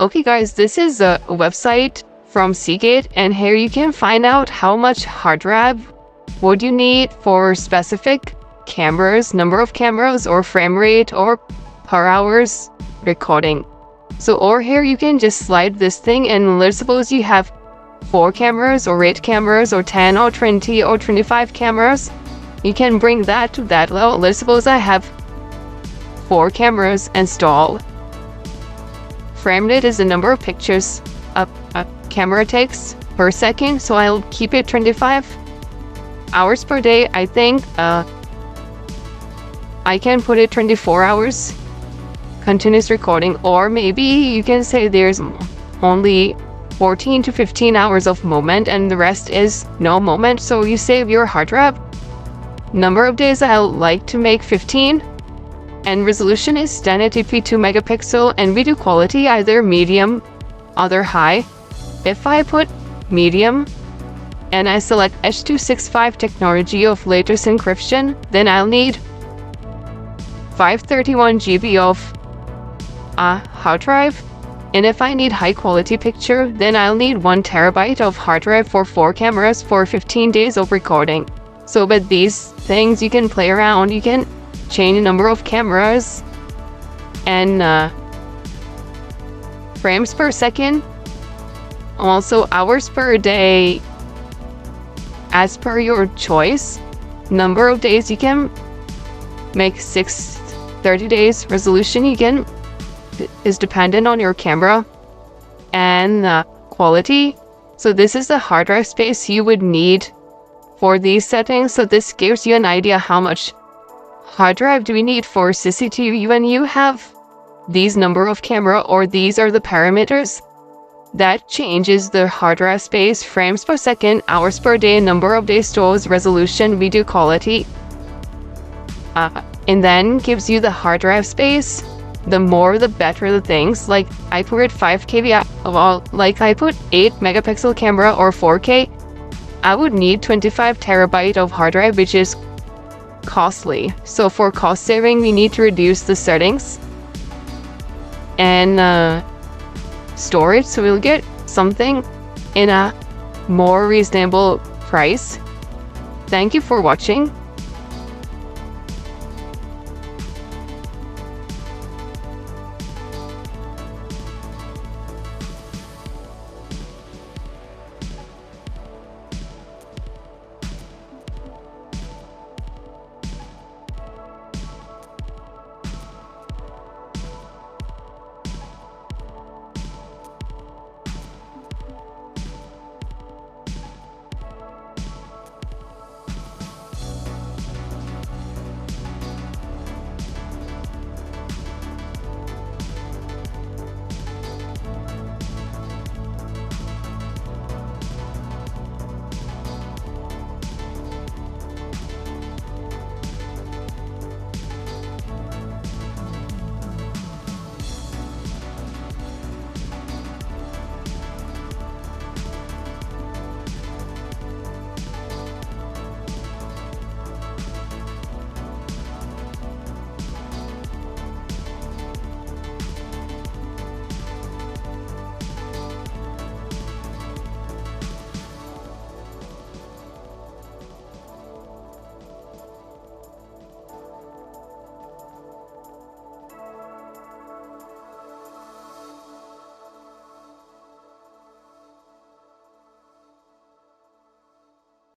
Okay guys, this is a website from Seagate, and here you can find out how much hard drive would you need for specific cameras, number of cameras, or frame rate, or per hours recording. So or here you can just slide this thing, and let's suppose you have 4 cameras or 8 cameras or 10 or 20 or 25 cameras. You can bring that to that level. Let's suppose I have 4 cameras installed. Frame rate is the number of pictures a camera takes per second, so I'll keep it 25. Hours per day, I think I can put it 24 hours continuous recording, or maybe you can say there's only 14 to 15 hours of moment and the rest is no moment, so you save your hard drive. Number of days, I'll like to make 15, and resolution is 1080p 2 megapixel, and video quality either medium, other high. If I put medium and I select H.265 technology of latest encryption, then I'll need 531 GB of hard drive. And if I need high quality picture, then I'll need 1 terabyte of hard drive for 4 cameras for 15 days of recording. So with these things you can play around, you can change the number of cameras and frames per second, also hours per day as per your choice. Number of days you can make 30 days. Resolution you can is dependent on your camera, and quality. So this is the hard drive space you would need for these settings. So this gives you an idea how much hard drive do we need for CCTV. When you have these number of camera, or these are the parameters, that changes the hard drive space, frames per second, hours per day, number of days stored, resolution, video quality, and then gives you the hard drive space. The more the better the things. Like I put 5 KB of all, like I put 8 megapixel camera or 4K, I would need 25 terabyte of hard drive, which is costly. So for cost saving, we need to reduce the settings and storage, so we'll get something in a more reasonable price. Thank you for watching.